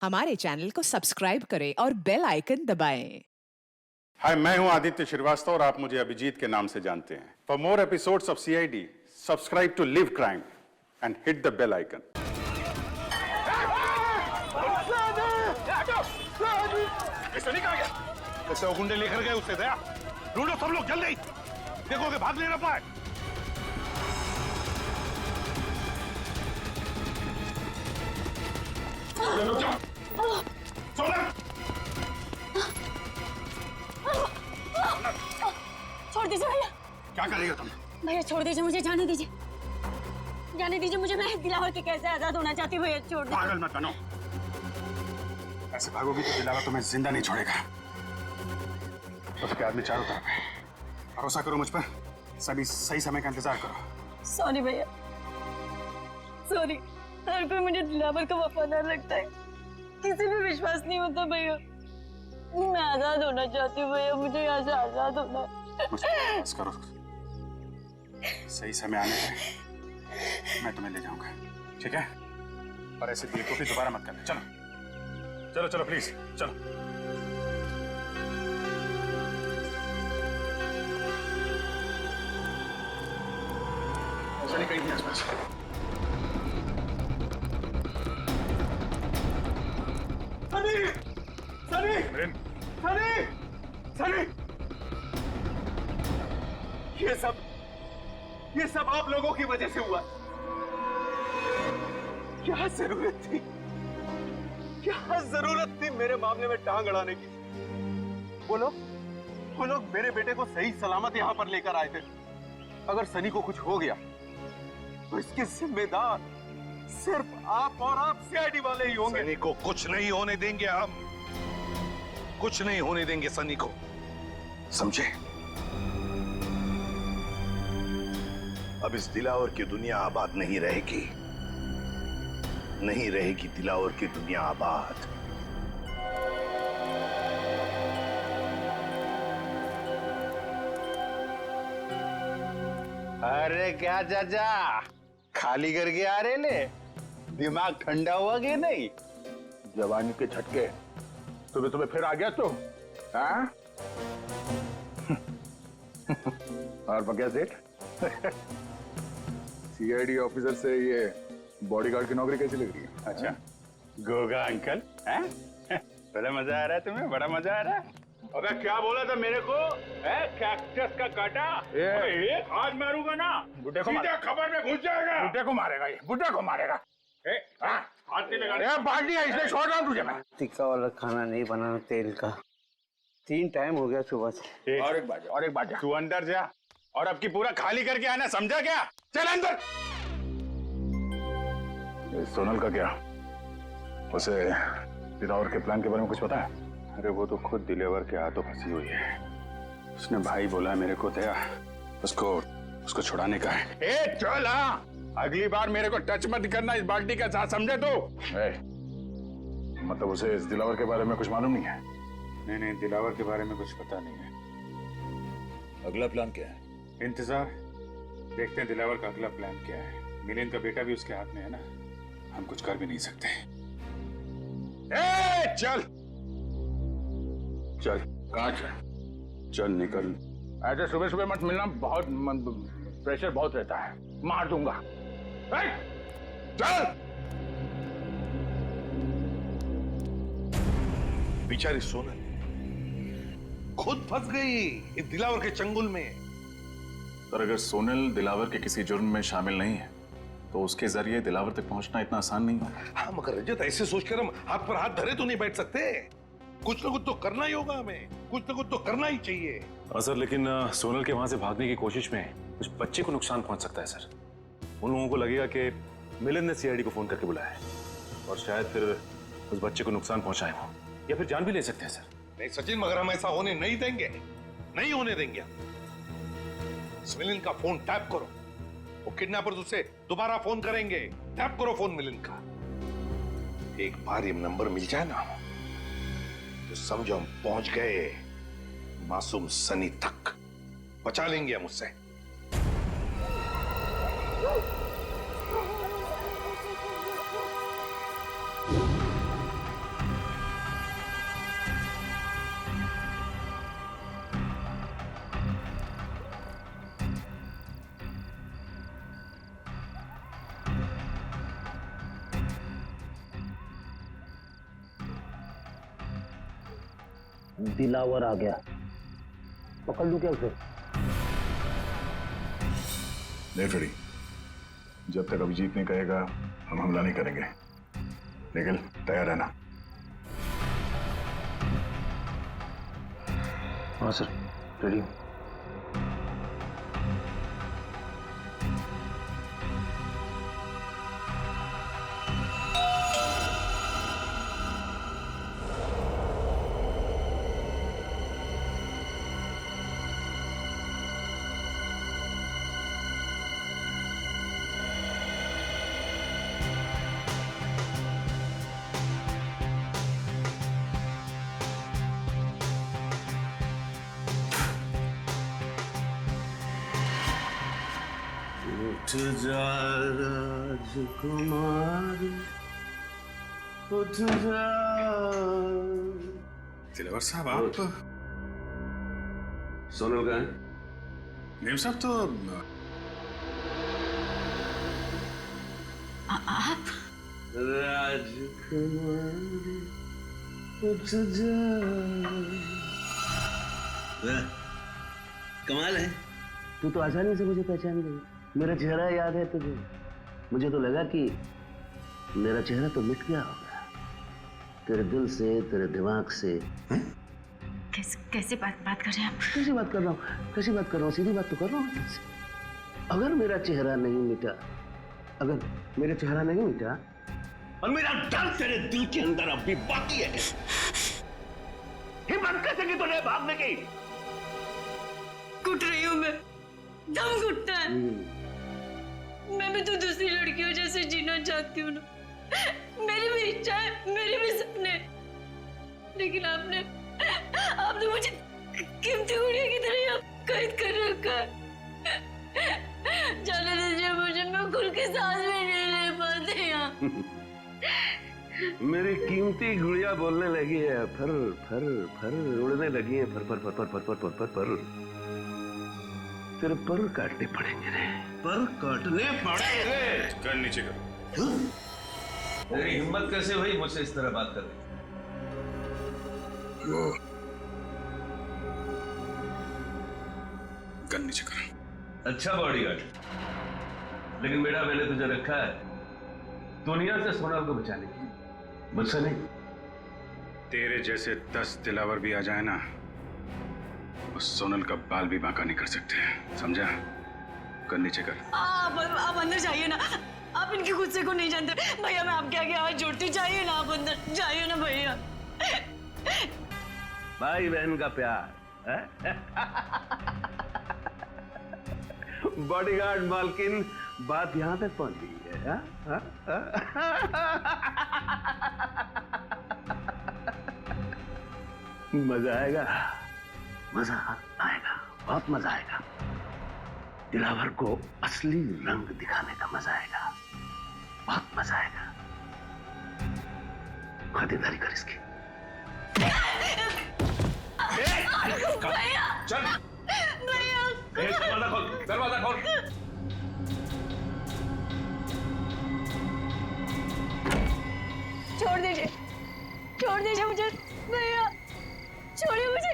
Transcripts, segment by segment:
हमारे चैनल को सब्सक्राइब करें और बेल आइकन दबाएं। हाय, मैं हूं आदित्य श्रीवास्तव और आप मुझे अभिजीत के नाम से जानते हैं। For more episodes of CID, subscribe to live crime and hit the bell icon. Sunny कहाँ गया? कैसे वो गुंडे लेकर गए उससे दया? ढूंढो सब लोग जल्दी, देखोगे भाग नहीं ना पाए। छोड़ दीजिए भैया। क्या करेगा तुम? भैया छोड़ दीजिए, मुझे जाने दीजिए, जाने दीजिए मुझे। मैं दिलावर के कैसे आजाद होना चाहती हूँ भैया, छोड़ दीजिए। पागल मत बनो, ऐसे भागोगी तो दिलावर तुम्हें जिंदा नहीं छोड़ेगा। उसके आदमी चारों तरफ है, भरोसा करो मुझ पर, सभी सही समय का इंतजार करो। सॉरी भैया, सॉरी। हर कोई मुझे दिलावर का वफादार लगता है, किसी पे विश्वास नहीं होता भैया। मैं आजाद होना चाहती हूँ भैया, मुझे यहाँ से आजाद होना है। मुझ पर विश्वास करो, सही समय आने पर मैं तुम्हें ले जाऊंगा, ठीक है? और ऐसे बेवकूफी दोबारा मत करना। चलो चलो चलो प्लीज चलो। सनी कहीं नहीं आसपास। सनी सनी सनी सनी, ये सब आप लोगों की वजह से हुआ। क्या जरूरत थी मेरे मामले में टांग अड़ाने की? वो लोग मेरे बेटे को सही सलामत यहां पर लेकर आए थे। अगर सनी को कुछ हो गया तो इसके जिम्मेदार सिर्फ आप और आप सीआईडी वाले ही होंगे। सनी को कुछ नहीं होने देंगे हम, कुछ नहीं होने देंगे सनी को, समझे? अब इस दिलावर की दुनिया आबाद नहीं रहेगी, नहीं रहेगी दिलावर की दुनिया आबाद। अरे क्या चाचा, खाली करके आ रहे ले? दिमाग ठंडा हुआ कि नहीं? जवानी के झटके तुम्हें फिर आ गया तो? हाँ? और बगैर सेठ, सीआईडी ऑफिसर से ये बॉडीगार्ड की नौकरी कैसी लग रही है? अच्छा, गोगा अंकल, हैं? बड़ा मजा आ रहा है तुम्हें? बड़ा मजा आ रहा है? अबे क्या बोला था मेरे को? कैक्टस का काटा? एक हाथ मारूंगा ना, बुड्ढे को सीधा खबर में घुस जाएगा। बुड्ढे को मारेगा ये, बुड्ढे को मारेगा। हाथ नहीं लगा। बाल्टी है, इसलिए छोड़ रहा हूँ तुझे मैं। टिक्का वाला खाना नहीं बनाना तेल का, 3 टाइम हो गया सुबह से। और एक बात जा। तू अंदर जा और अब की पूरा खाली करके आना, समझा क्या? चल अंदर। सोनल का क्या? उसे दिलावर के प्लान के बारे में कुछ पता है? अरे वो तो खुद दिलेवर के हाथों फंसी हुई है। उसने भाई बोला मेरे को दया, उसको छुड़ाने का है। ए चल, हाँ, अगली बार मेरे को टच मत करना इस बाल्टी का साथ, समझे तो? मतलब उसे इस दिलावर के बारे में कुछ मालूम नहीं है? नहीं, दिलावर के बारे में कुछ पता नहीं है। अगला प्लान क्या है? इंतजार, देखते हैं दिलावर का अगला प्लान क्या है। मिलिंद का बेटा भी उसके हाथ में है ना, हम कुछ कर भी नहीं सकते। चल चल, कहाँ चल? चल निकल। ऐसे सुबह सुबह मत मिलना, बहुत प्रेशर बहुत रहता है, मार दूंगा। चल। बेचारी सोनल खुद फंस गई इस दिलावर के चंगुल में। पर अगर सोनल दिलावर के किसी जुर्म में शामिल नहीं है तो उसके जरिए दिलावर तक पहुंचना इतना आसान नहीं होगा। हाँ मगर रजत, ऐसे सोचकर हम हाथ पर हाथ धरे तो नहीं बैठ सकते। कुछ ना कुछ तो करना ही होगा हमें, कुछ ना कुछ तो करना ही चाहिए। सर, लेकिन सोनल के वहां से भागने की कोशिश में उस बच्चे को नुकसान पहुंच सकता है सर। उन लोगों को लगेगा कि मिलिंद ने सीआईडी को फोन करके बुलाया है और शायद फिर उस बच्चे को नुकसान पहुंचाए हो या फिर जान भी ले सकते हैं सर। नहीं सचिन, मगर हम ऐसा होने नहीं देंगे, नहीं होने देंगे। मिलिंद का फोन टैप करो, वो किडनैपर्स उसे दोबारा फोन करेंगे। टैप करो फोन मिलिंद का। एक बार ये नंबर मिल जाए ना तो समझो हम पहुंच गए मासूम सनी तक। बचा लेंगे हम उससे। दिलावर आ गया, पकड़ लूं क्या उसे? नहीं फ्रेडी, जब तक अभिजीत नहीं कहेगा हम हमला नहीं करेंगे, लेकिन तैयार रहना। हाँ सर, रेडी। उठ जा राजकुमार, उठ जा। दिलवर साहब आप? सोनल कहाँ है? मेम साहब तो आप राजकुमार उठ जा। कमाल है, तू तो आसानी से मुझे पहचान गई। मेरा चेहरा याद है तुझे? मुझे तो लगा कि मेरा चेहरा तो मिट गया होगा तेरे दिल से, तेरे दिमाग से। कैसे बात कर रहे हैं आप? कैसी बात कर रहा हूँ? कैसी बात कर रहा हूँ? सीधी बात तो कर रहा हूँ तुझसे। अगर मेरा चेहरा नहीं मिटा, अगर मेरा चेहरा नहीं मिटा और मेरा डर तेरे दिल के अंदर अब भी बाकी है, हिम्मत कैसे की तूने भागने की? घुट रही हूँ मैं, दम घुटता है। मैं भी तो दूसरी लड़कियों जैसे जीना चाहती हूँ ना। मेरी भी इच्छा है, मेरे भी सपने, लेकिन आपने मुझे कीमती गुड़िया की तरह कैद कर रखा है। जाने दीजिए मुझे, मैं खुल के सांस भी नहीं ले पाती यहाँ। मेरी कीमती गुड़िया बोलने लगी है, फर फर फर उड़ने लगी है, फर फर फर फर फर फर फर फर फर। तेरे पर काटने पड़ेंगे रे, पर काटने पड़ेंगे। कर नीचे कर। तेरी हिम्मत कैसे हुई मुझसे इस तरह बात करने? वो गन नीचे कर। अच्छा बॉडीगार्ड, लेकिन बेटा मैंने तुझे रखा है दुनिया से सोनल को बचाने के लिए, मुझसे नहीं। तेरे जैसे 10 दिलावर भी आ जाए ना, उस सोनल का बाल भी बांका नहीं कर सकते, समझा? कर नीचे कर। आप अंदर जाइए ना, आप इनके गुस्से को नहीं जानते भैया। मैं आपके आगे हाथ जोड़ती, जाइए ना आप अंदर, जाइए ना भैया। भाई बहन का प्यार है? बॉडीगार्ड मालकिन, बात यहां तक पहुंच गई है। हा? हा? हा? मजा आएगा, मजा आएगा, बहुत मजा आएगा। दिलावर को असली रंग दिखाने का मजा आएगा, बहुत मजा आएगा। खातिरदारी कर इसकी। भैया, चल भैया, दरवाजा खोल, दरवाजा खोल। छोड़ दीजिए मुझे भैया, छोड़िए मुझे।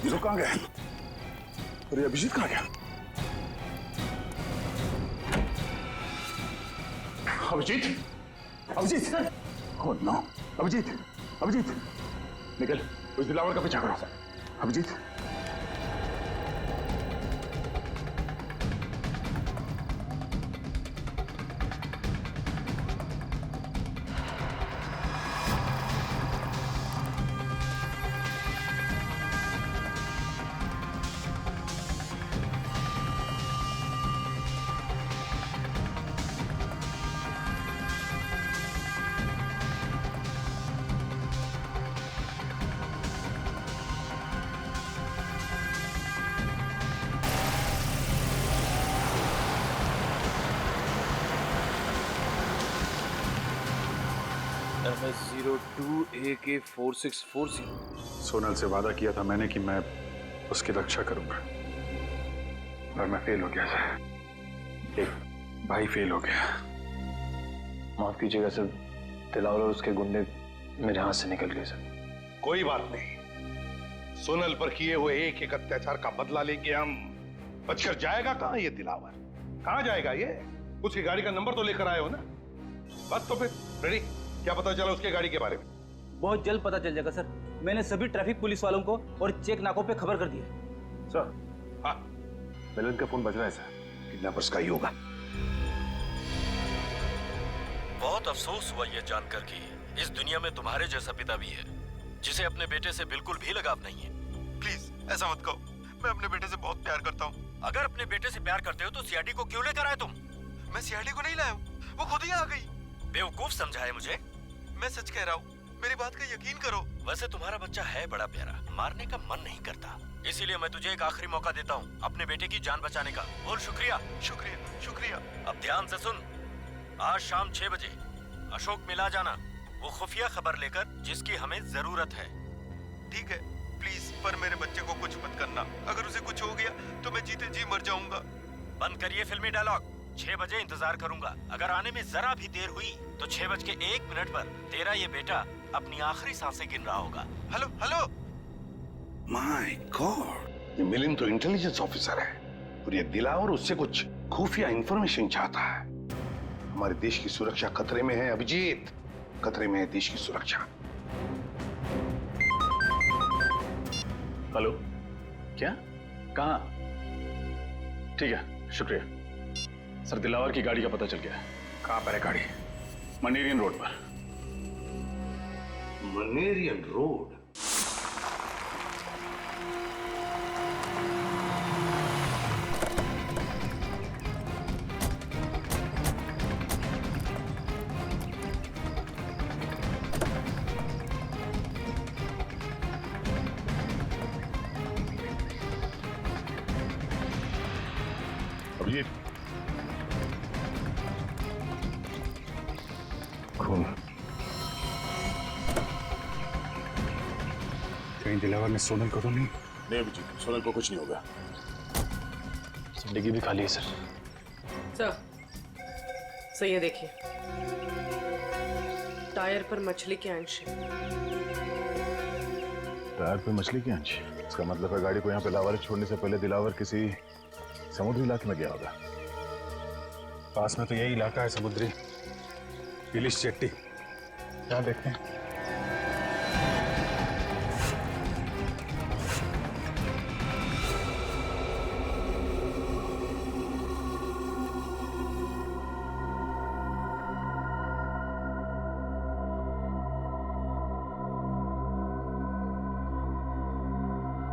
ये लोग कहाँ गए? और ये अभिजीत कहाँ गया? अभिजीत, अभिजीत, ओह नो, अभिजीत, अभिजीत, निकल, उस दिलावर का पीछा करो। अभिजीत, MS02AK4640। सोनल से वादा किया था मैंने कि मैं उसकी रक्षा करूंगा, और मैं फेल हो गया था। एक भाई फेल हो गया। माफ कीजिएगा सर, दिलावर और उसके गुंडे मेरे हाथ से निकल गए सर। कोई बात नहीं, सोनल पर किए हुए एक एक अत्याचार का बदला लेंगे हम। बचकर जाएगा कहां ये दिलावर? कहां जाएगा ये? उसकी गाड़ी का नंबर तो लेकर आए हो ना? बस तो फिर रेडी। क्या पता चला उसके गाड़ी के बारे में? बहुत जल्द पता चल जाएगा सर। मैंने सभी ट्रैफिक पुलिस वालों को और चेक नाकों पे खबर कर दी है। सर, हाँ, मिलन का फोन बज रहा है सर। किडनैपर्स का ही होगा। बहुत अफसोस हुआ ये जानकर कि इस दुनिया में तुम्हारे जैसा पिता भी है जिसे अपने बेटे से बिल्कुल भी लगाव नहीं है। प्लीज ऐसा मत कहो, मैं अपने बेटे से बहुत प्यार करता हूँ। अगर अपने बेटे से प्यार करते हो तो सीआईडी को क्यों लेकर आए तुम? मैं सीआईडी को नहीं लाया हूँ, वो खुद ही आ गई। बेवकूफ समझा है मुझे? मैं सच कह रहा हूँ, मेरी बात का यकीन करो। वैसे तुम्हारा बच्चा है बड़ा प्यारा, मारने का मन नहीं करता, इसीलिए मैं तुझे एक आखिरी मौका देता हूँ अपने बेटे की जान बचाने का। बोल शुक्रिया। शुक्रिया शुक्रिया। अब ध्यान से सुन, आज शाम 6 बजे अशोक मिला जाना, वो खुफिया खबर लेकर जिसकी हमें जरूरत है। ठीक है, प्लीज, पर मेरे बच्चे को कुछ मत करना। अगर उसे कुछ हो गया तो मैं जीते जी मर जाऊंगा। बंद करिए फिल्मी डायलॉग। 6 बजे इंतजार करूंगा। अगर आने में जरा भी देर हुई तो 6:01 पर तेरा ये बेटा अपनी आखिरी सांसें गिन रहा होगा। Hello hello. माय गॉड, ये मिलिंद तो इंटेलिजेंस ऑफिसर है और ये दिलावर उससे कुछ खुफिया इंफॉर्मेशन चाहता है। हमारे देश की सुरक्षा खतरे में है अभिजीत, खतरे में है देश की सुरक्षा। हेलो, क्या? कहाँ? ठीक है, शुक्रिया सर। दिलावर की गाड़ी का पता चल गया है। कहाँ पर है गाड़ी? मनेरियन रोड पर। मनेरियन रोड? अभिजीत, खून। कहीं दिलावर ने सोनल को तो नहीं? नहीं अभिजीत, सोनल को कुछ नहीं होगा। डिग्गी भी खाली है सर। सर ये देखिए, टायर पर मछली के अंश है। टायर पे मछली की अंश? इसका मतलब है गाड़ी को यहाँ पे लावारिस छोड़ने से पहले दिलावर किसी समुद्री इलाके में गया होगा। पास में तो यही इलाका है समुद्री, पिलिश चट्टी। यहाँ देखते हैं।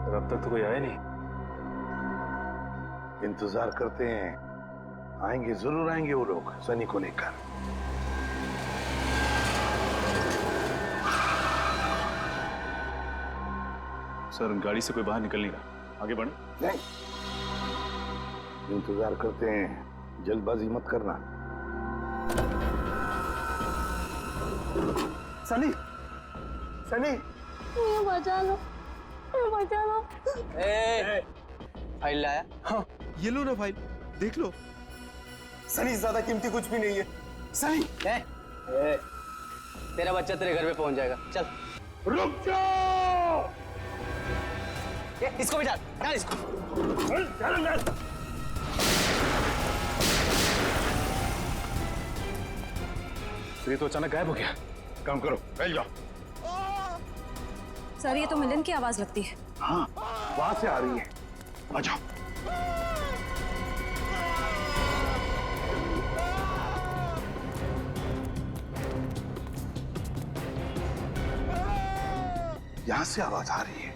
अब तक तो कोई आया नहीं। इंतजार करते हैं, आएंगे, जरूर आएंगे वो लोग सनी को लेकर। सर गाड़ी से कोई बाहर निकल नहीं रहा, आगे बढ़े। नहीं, इंतजार करते हैं, जल्दबाजी मत करना। सनी, सनी, बचा लो, बचा लो। फाइल लाया? हाँ ये लो ना फाइल, देख लो। सनी, ज्यादा कीमती कुछ भी नहीं है। सनी, तेरा बच्चा तेरे घर पे पहुंच जाएगा। चल रुक जाओ। इसको भी डाल, डाल इसको। तो ये तो अचानक गायब हो गया। काम करो, फैल जाओ। सर ये तो मिलन की आवाज लगती है। हाँ, वहां से आ रही है, आ जाओ। यहां से आवाज आ रही है।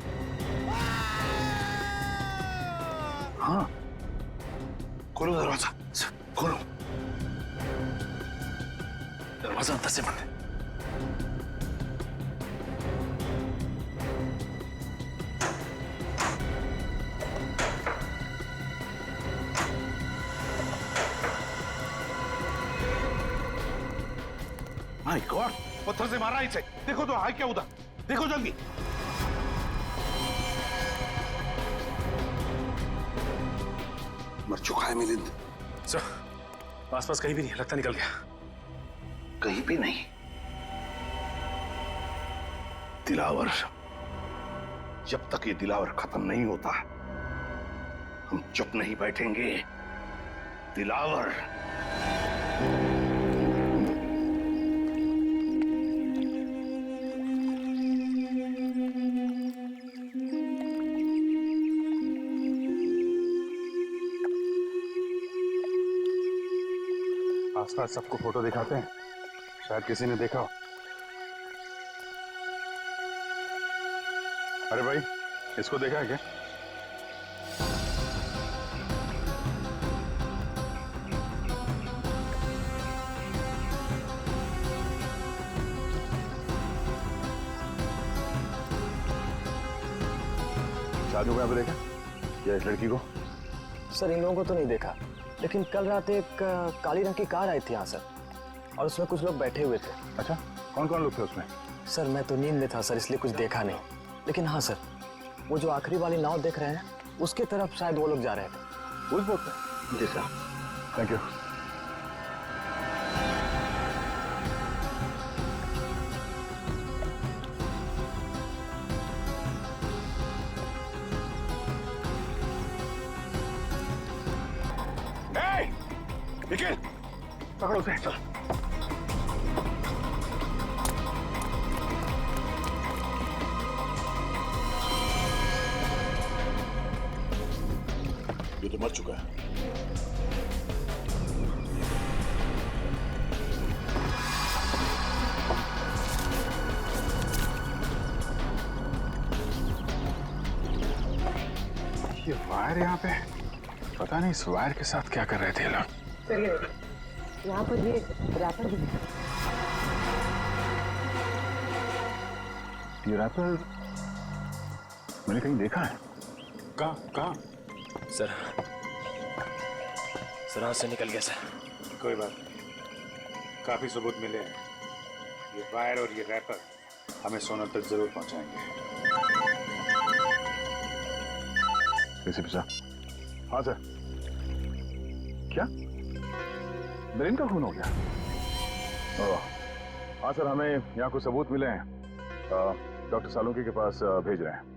हाँ, खोलो दरवाजा, खोलो। दरवाजा अंदर से बंद है। माय गॉड, पत्थर से मारा इसे। देखो तो है क्या उधर, देखो जल्दी। मर चुका है मिलिंद। सर आसपास कहीं भी नहीं है, लगता निकल गया। कहीं भी नहीं। दिलावर, जब तक ये दिलावर खत्म नहीं होता हम चुप नहीं बैठेंगे। दिलावर। आसपास सबको फोटो दिखाते हैं, शायद किसी ने देखा हो। अरे भाई, इसको देखा है क्या? शादी को यहाँ पे देखा या इस लड़की को? सर इन लोगों को तो नहीं देखा, लेकिन कल रात एक काली रंग की कार आई थी यहाँ सर, और उसमें कुछ लोग बैठे हुए थे। अच्छा, कौन कौन लोग थे उसमें? सर मैं तो नींद में था सर, इसलिए कुछ देखा नहीं, लेकिन हाँ सर, वो जो आखिरी वाली नाव देख रहे हैं उसके तरफ शायद वो लोग जा रहे थे। उस बोट पे? जी सर। Thank you. निखिल, पकड़ो उसे। चल। ये तो मर चुका है। ये वायर यहाँ पे, पता नहीं इस वायर के साथ क्या कर रहे थे लोग। सर ये यहाँ पर ये रैपर भी है। ये रैपर मैंने कहीं देखा है। कहाँ? सर हाथ से निकल गया सर। कोई बात नहीं, काफी सबूत मिले हैं। ये वायर और ये रैपर हमें सोनल तक जरूर पहुंचाएंगे। एसीपी साहब। हाँ सर। क्या मिलिंद का खून हो गया? हाँ सर, हमें यहाँ कुछ सबूत मिले हैं, डॉक्टर सालुंकी के पास भेज रहे हैं।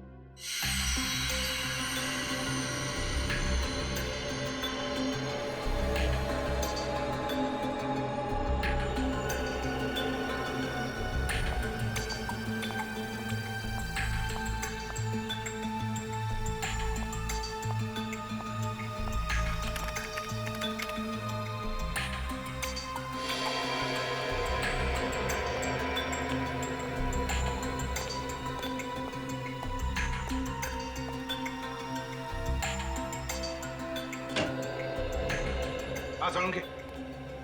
सालुंकी,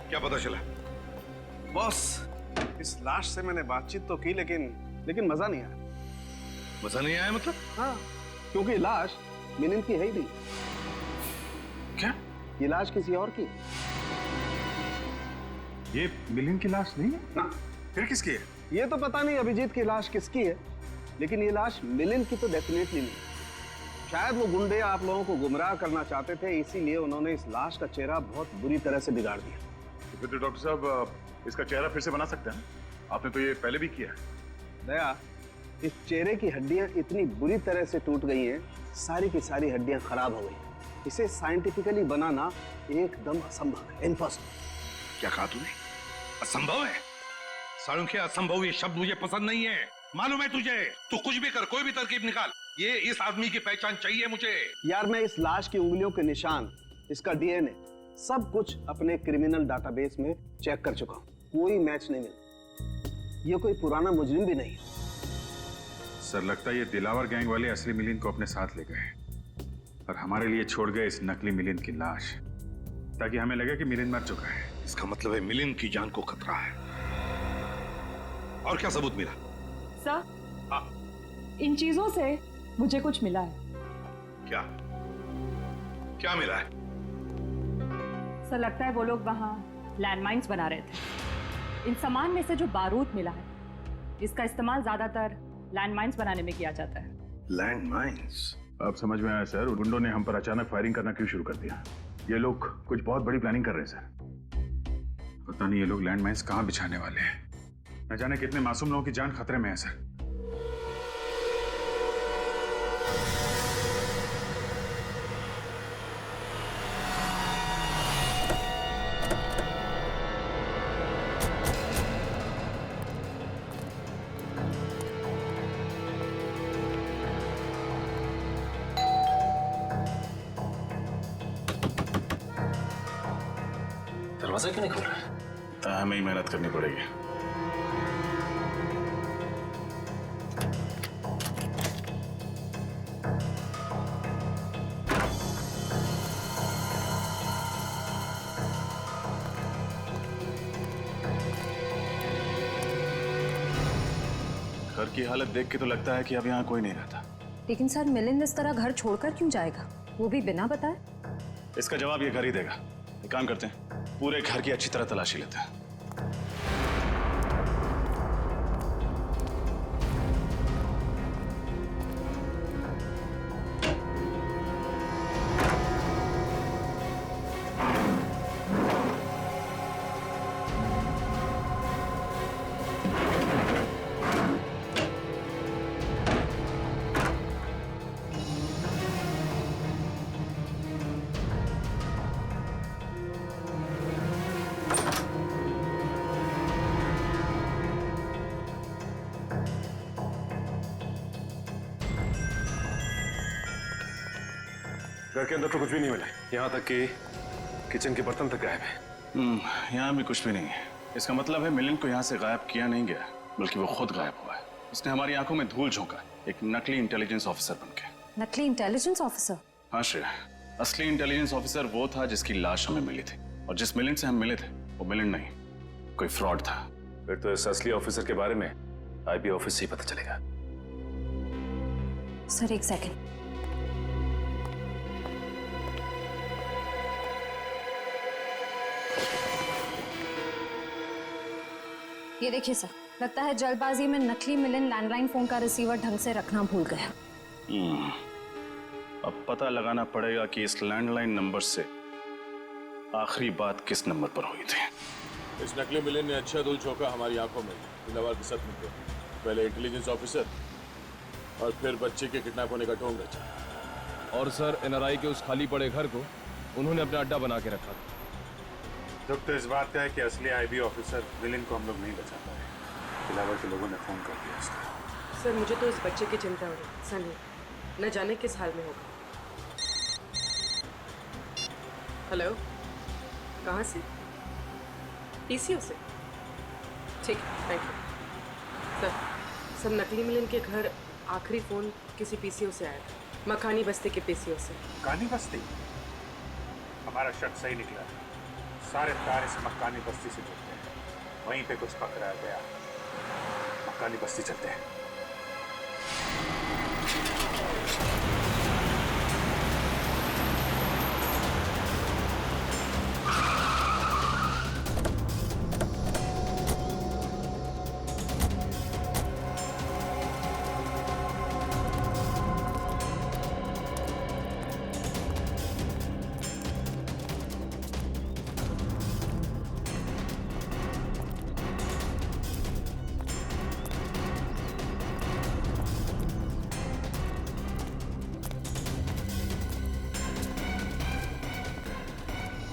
क्या पता चला? बॉस, इस लाश से मैंने बातचीत तो की, लेकिन मजा नहीं आया। मजा नहीं आया मतलब? हाँ, क्योंकि लाश मिलिंद की है ही नहीं। क्या? ये लाश किसी और की। ये मिलिंद की लाश नहीं है ना। फिर किसकी है? ये तो पता नहीं अभिजीत की लाश किसकी है, लेकिन ये लाश मिलिंद की तो डेफिनेटली नहीं। शायद वो गुंडे आप लोगों को गुमराह करना चाहते थे, इसीलिए उन्होंने इस लाश का चेहरा बहुत बुरी तरह से बिगाड़ दिया। फिर तो डॉक्टर साहब इसका चेहरा फिर से बना सकते हैं? आपने तो ये पहले भी किया है। दया, इस चेहरे की हड्डियां इतनी बुरी तरह से टूट गई हैं, सारी की सारी हड्डियां खराब हो गई। इसे साइंटिफिकली बनाना एकदम असंभव है, इम्पॉसिबल। क्या कहा तूने? असंभव है? सालुंकी, असंभव ये शब्द मुझे पसंद नहीं है। मालूम है तुझे, तू कुछ भी कर, कोई भी तरकीब निकाल, ये इस आदमी की पहचान चाहिए मुझे। यार, मैं इस लाश की उंगलियों के निशान, इसका डीएनए, सब कुछ अपने क्रिमिनल डाटाबेस में चेक कर चुका हूं, कोई मैच नहीं मिला। ये कोई पुराना मुजरिम भी नहीं। सर, लगता है ये दिलावर गैंग वाले असली मिलिंद को अपने साथ ले गए और हमारे लिए छोड़ गए इस नकली मिलिंद की लाश, ताकि हमें लगे कि मिलिंद मर चुका है। इसका मतलब है मिलिंद की जान को खतरा है। और क्या सबूत मिला? सर, हाँ, इन चीजों से मुझे कुछ मिला है। क्या? क्या मिला है? सर, लगता है वो लोग वहाँ लैंडमाइंस बना रहे थे। इन सामान में से जो बारूद मिला है, इसका इस्तेमाल ज्यादातर लैंडमाइंस बनाने में किया जाता है। लैंडमाइंस? अब समझ में आया सर, गुंडों ने हम पर अचानक फायरिंग करना क्यों शुरू कर दिया। ये लोग कुछ बहुत बड़ी प्लानिंग कर रहे हैं सर। पता नहीं ये लोग लैंडमाइंस कहाँ बिछाने वाले हैं। न जाने कितने मासूम लोगों की जान खतरे में है सर। दरवाजा क्यों नहीं खोल रहा है? हमें ही मेहनत करनी पड़ेगी। घर की हालत देख के तो लगता है कि अब यहाँ कोई नहीं रहता। लेकिन सर मिलिंद इस तरह घर छोड़कर क्यों जाएगा, वो भी बिना बताए? इसका जवाब ये घर ही देगा। एक काम करते हैं, पूरे घर की अच्छी तरह तलाशी लेते हैं। घर के अंदर तो कुछ भी नहीं मिला, यहाँ तक कि किचन के बर्तन तक गायब है। यहाँ भी कुछ भी नहीं है। इसका मतलब है मिलिंद को यहाँ से गायब किया नहीं गया, बल्कि वो खुद गायब हुआ है। उसने हमारी आंखों में धूल झोंका, एक नकली इंटेलिजेंस ऑफिसर बनके। नकली इंटेलिजेंस ऑफिसर? हाँ श्रेया, असली इंटेलिजेंस ऑफिसर वो था जिसकी लाश हमें मिली थी, और जिस मिलिंद से हम मिले थे वो मिलिंद नहीं, कोई फ्रॉड था। फिर तो इस असली ऑफिसर के बारे में आईबी ऑफिस से ही पता चलेगा। सर एक सेकंड। ये देखिए सर, लगता है जल्दबाजी में नकली मिलिंद लैंडलाइन फोन का रिसीवर ढंग से रखना भूल गया। अब पता लगाना पड़ेगा कि इस लैंडलाइन नंबर से आखिरी बात किस नंबर पर हुई थी। इस नकली मिलिंद ने अच्छा धूल झोंका हमारी आंखों में दिलावर के साथ मिलकर। पहले इंटेलिजेंस ऑफिसर और फिर बच्चे के किडनैप होने का ढोंग रचा। और सर एनआरआई के उस खाली पड़े घर को उन्होंने अपना अड्डा बना के रखा था। दुख तो इस बात का है कि असली आईबी ऑफिसर मिलिंद को हम लोग नहीं बचा पाए। दिलावर के लोगों ने फोन कर दिया उसको। सर मुझे तो इस बच्चे की चिंता हो रही, सनी न जाने किस हाल में होगा। हेलो, कहाँ से? पीसीओ से? ठीक है, थैंक यू। सर नकली मिलिंद के घर आखिरी फोन किसी पीसीओ से आया था, मखानी बस्ती के पीसीओ से। मकानी बस्ती? हमारा शक सही निकला। सारे तार इस मकानी बस्ती से जुड़ते हैं, वहीं पे कुछ पकड़ा गया। मकानी बस्ती चलते हैं।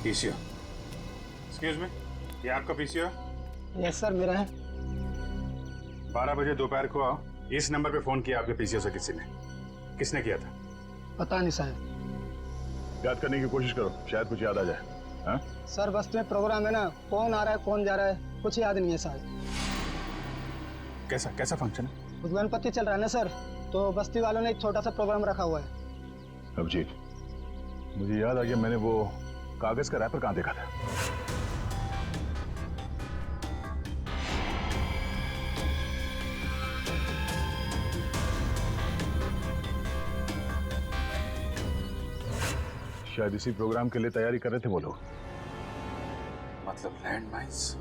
पीसीओ, एक्सक्यूज मी, ये आपका पीसीओ है? यस सर, मेरा है। 12 बजे दोपहर को आओ। इस नंबर पे फोन किया आपके पीसीओ से किसी ने? किसने किया था? पता नहीं साहब। याद करने की कोशिश करो, शायद कुछ याद आ जाए। हाँ? सर बस्ती में प्रोग्राम है ना, कौन आ रहा है कौन जा रहा है कुछ याद नहीं है साहब। कैसा फंक्शन है? गणपति चल रहा है ना सर, तो बस्ती वालों ने एक छोटा सा प्रोग्राम रखा हुआ है। अभिजीत, मुझे याद आ गया, मैंने वो कागज का रैपर कहाँ देखा था? शायद इसी प्रोग्राम के लिए तैयारी कर रहे थे वो लोग। मतलब लैंडमाइंस?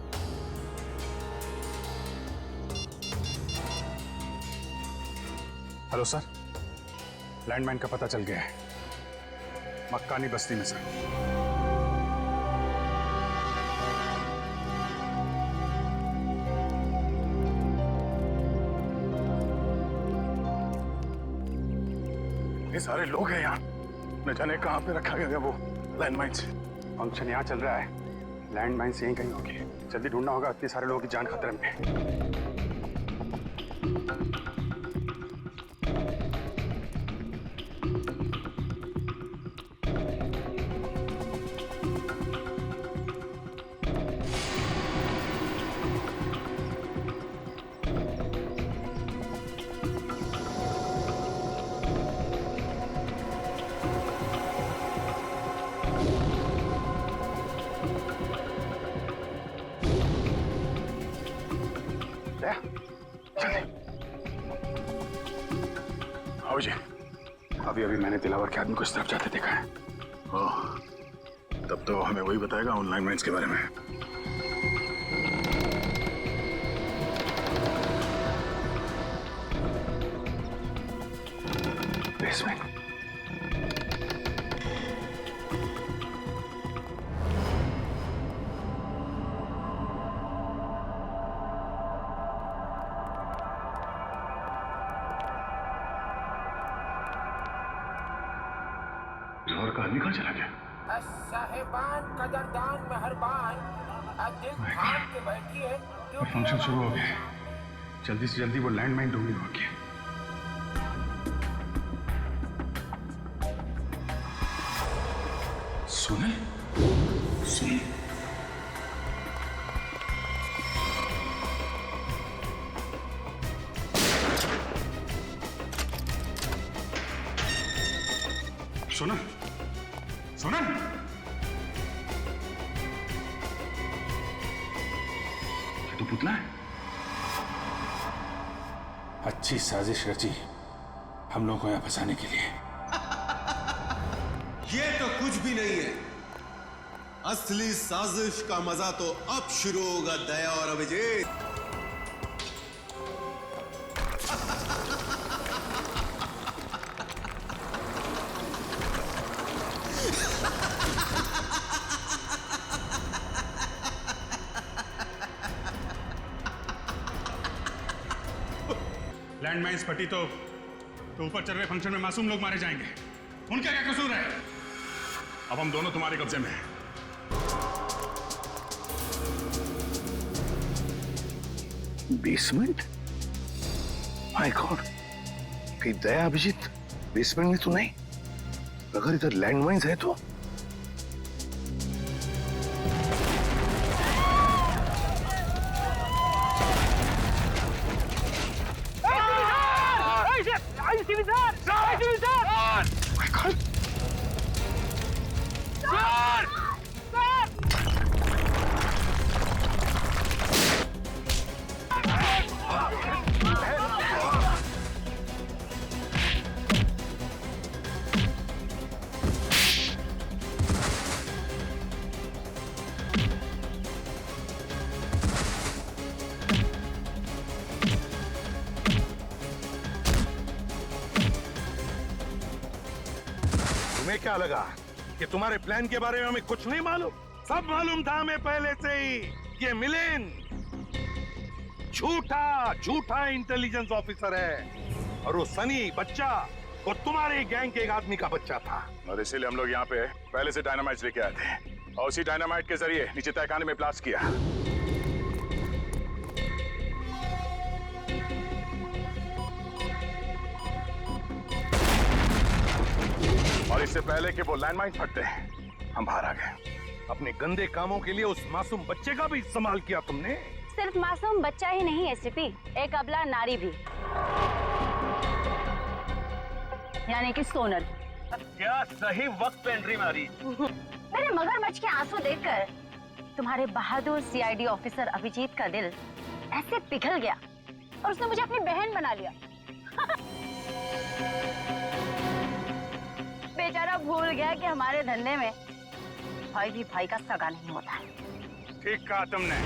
हेलो सर, लैंडमाइन का पता चल गया है, मक्कानी बस्ती में सर। सारे लोग हैं यहाँ, न जाने कहाँ पे रखा गया वो लैंडमाइंस। फंक्शन यहाँ चल रहा है, लैंडमाइंस यहीं कहीं होगी। जल्दी ढूंढना होगा, इतने सारे लोगों की जान खतरे में है। आओ जी। अभी अभी मैंने दिलावर के आदमी को इस तरफ जाते देखा है। ओह, तब तो हमें वही बताएगा ऑनलाइन माइंस के बारे में। बेसमेंट। लाहौर का आदमी कहाँ चला गया? साहिबान कदरदान मेहरबान दिल थाम के बैठिए और फंक्शन शुरू हो गया, जल्दी से जल्दी वो लैंडमाइन ढूंढनी होगी। सुने सुने सुना सुना तो पुतला है। अच्छी साजिश रची हम लोगों को यहाँ फंसाने के लिए। ये तो कुछ भी नहीं है, असली साजिश का मजा तो अब शुरू होगा दया और अभिजीत। लैंडमाइंस फटी तो ऊपर चल रहे फंक्शन में मासूम लोग मारे जाएंगे। उनका क्या कसूर है? अब हम दोनों तुम्हारे कब्जे में हैं। बेसमेंट? माय गॉड, कहीं दया अभिजीत बेसमेंट में तो नहीं? अगर इधर लैंडमाइंस है तो तुम्हें क्या लगा कि तुम्हारे प्लान के बारे में हमें कुछ नहीं मालूम? सब मालूम था हमें पहले से ही। ये मिलिंद झूठा इंटेलिजेंस ऑफिसर है और वो सनी बच्चा वो तुम्हारे गैंग के एक आदमी का बच्चा था। और इसीलिए हम लोग यहाँ पे पहले से डायनामाइट लेके आए थे और उसी डायनामाइट के जरिए नीचे तहखाने में ब्लास्ट किया। और इससे पहले कि वो लैंडमाइन फटते हम बाहर आ गए। अपने गंदे कामों के लिए उस मासूम बच्चे का भी इस्तेमाल किया तुमने। सिर्फ मासूम बच्चा ही नहीं एसपी, एक अबला नारी भी, यानी कि सोनल। क्या सही वक्त पे एंट्री मारी। मेरे मगरमच्छ के आंसू देखकर तुम्हारे बहादुर सीआईडी ऑफिसर अभिजीत का दिल ऐसे पिघल गया और उसने मुझे अपनी बहन बना लिया। बेचारा भूल गया कि हमारे धंधे में भाई भी भाई का सगा नहीं होता है। ठीक कहा तुमने।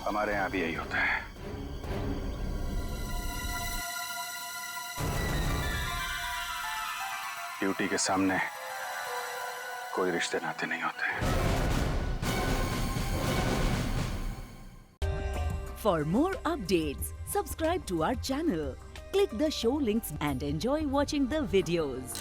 हमारे यहाँ भी यही होता है। ड्यूटी के सामने कोई रिश्ते नाते नहीं होते। For more updates, subscribe to our channel, click the show links and enjoy watching the videos.